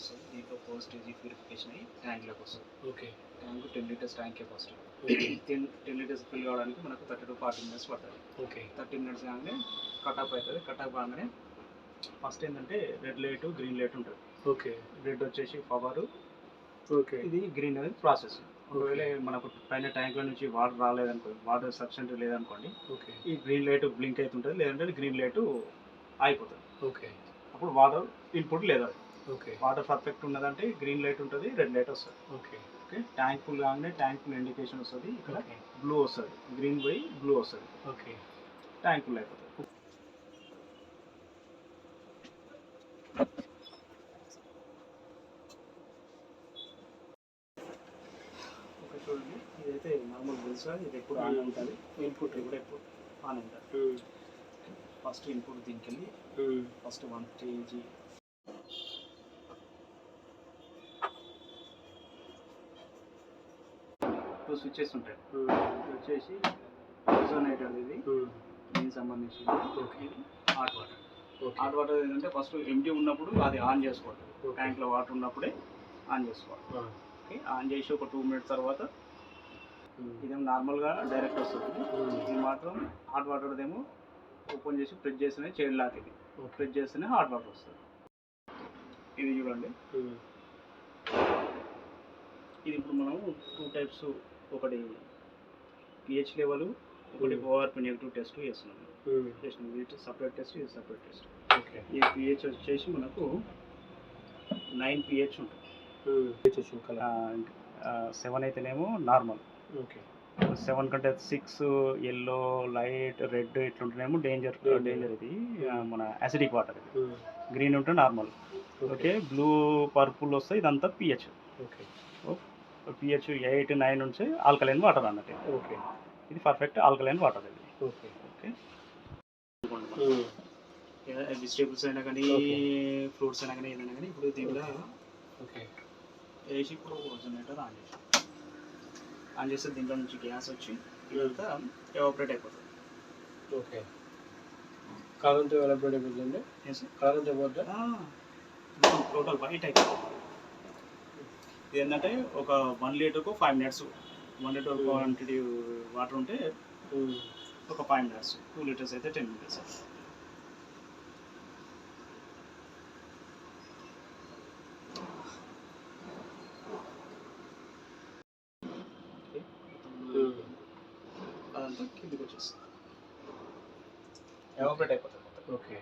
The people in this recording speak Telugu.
వస్తుంది. దీంట్లో 4 స్టేజీ ప్యూరిఫికేషన్ అయ్యి ట్యాంక్లోకి వస్తుంది. ఓకే. ట్యాంక్ 10 లీటర్స్ ట్యాంకే ఫస్ట్. ఓకే. 10 లీటర్స్ ఫిల్ కావడానికి మనకు 30 to 40 మినిట్స్ పడుతుంది. ఓకే. 30 మినిట్స్ కాగానే కటాప్ అవుతుంది. కటాప్ కాగానే ఫస్ట్ ఏంటంటే రెడ్ లైట్, గ్రీన్ లైట్ ఉంటుంది. ఓకే. రెడ్ వచ్చేసి పవర్, ఓకే. ఇది గ్రీన్ అనేది ప్రాసెస్. ఒకవేళ మనకు పైన ట్యాంక్లో నుంచి వాటర్ రాలేదనుకోండి, వాటర్ సఫిషియెంట్ లేదనుకోండి, ఓకే. ఈ గ్రీన్ లైట్ బ్లింక్ అవుతుంటుంది, లేదంటే గ్రీన్ లైట్ ఆగిపోతుంది. ఓకే. అప్పుడు వాటర్ ఇన్పుట్ లేదు. ఓకే. వాటర్ పర్ఫెక్ట్ ఉన్నదంటే గ్రీన్ లైట్ ఉంటుంది, రెడ్ లైట్ వస్తుంది. ఓకే. ఓకే. ట్యాంక్ ఫుల్ కాగానే ట్యాంక్ ఫుల్ ఇండికేషన్ వస్తుంది. ఇక్కడ ఓకే. బ్లూ వస్తుంది, గ్రీన్ పోయి బ్లూ వస్తుంది. ఓకే. ట్యాంక్ ఫుల్ అయిపోతుంది. ఓకే, చూడండి, ఇదైతే నార్మల్ తెలుసా, ఇది ఎప్పుడు ఆన్ ఉంటుంది. ఇన్పుట్ కూడా ఎప్పుడు ఆన్ ఉంటుంది. ఫస్ట్ ఇన్పుట్ దీనికి వెళ్ళి ఫస్ట్ 1 kg టూ స్విచ్చెస్ ఉంటాయి. ఇది వచ్చేసి ఓజోనేటర్, ఇది దీనికి సంబంధించి హాట్ వాటర్. హాట్ వాటర్ ఏంటంటే ఫస్ట్ ఎంటీ ఉన్నప్పుడు అది ఆన్ చేసుకోవాలి. ట్యాంక్లో వాటర్ ఉన్నప్పుడే ఆన్ చేసుకోవాలి. ఓకే. ఆన్ చేసి ఒక 2 minutes తర్వాత ఇదేమో నార్మల్గా డైరెక్ట్ వస్తుంది. ఇది మాత్రం హాట్ వాటర్ ఏమో ఓపెన్ చేసి ప్రెస్ చేస్తేనే చైల్డ్ లాక్, ఇది ప్రెస్ చేస్తేనే హాట్ వాటర్ వస్తుంది. ఇది చూడండి, ఇది ఇప్పుడు మనం 2 types, ఒకటి పిహెచ్ లెవెల్, ఒకటి ఓఆర్పి నెగిటివ్ టెస్ట్ చేస్తున్నాం. ఇది సపరేట్ టెస్ట్, ఇది సపరేట్ టెస్ట్. ఓకే. ఈ పిహెచ్ వచ్చేసి మనకు 9 pH ఉంటుంది. 7 అయితేనేమో నార్మల్. ఓకే. 7 కంటే 6 ఎల్లో, లైట్, రెడ్ ఇట్లుంటేనేమో డేంజర్. ఇది మన యాసిడిక్ వాటర్. ఇది గ్రీన్ ఉంటే నార్మల్. ఓకే. బ్లూ, పర్పుల్ వస్తే ఇదంతా పిహెచ్. ఓకే. పిహెచ్ 8, 9 నుంచి ఆల్కలైన్ వాటర్ అన్నట్టు. ఓకే. ఇది పర్ఫెక్ట్ ఆల్కలైన్ వాటర్. ఇది ఓకే. ఓకే. వెజిటేబుల్స్ అయినా కానీ, ఫ్రూట్స్ అయినా కానీ, ఏదైనా కానీ ఇప్పుడు దీంట్లో ఓకే వేసి ఇప్పుడు ఓజోనేటర్ ఆన్ చేస్తే దీంట్లో నుంచి గ్యాస్ వచ్చి ఇదంతా ఎవాపరేట్ అయిపోతుంది. ఓకే. కాలంతో ఎవాపరేట్ అయిపోతుందండి. కాలంతో పోతే టోటల్ వైట్ అయిపోతుంది. ఇది ఏంటంటే ఒక 1 లీటర్కు 5 minutes. 1 లీటర్ క్వాంటిటీ వాటర్ ఉంటే ఒక 5 minutes. 2 liters అయితే 10 minutes. అదంతా కిందికి వచ్చేస్తుంది, ఎవాపరేట్ అయిపోతుంది. ఓకే.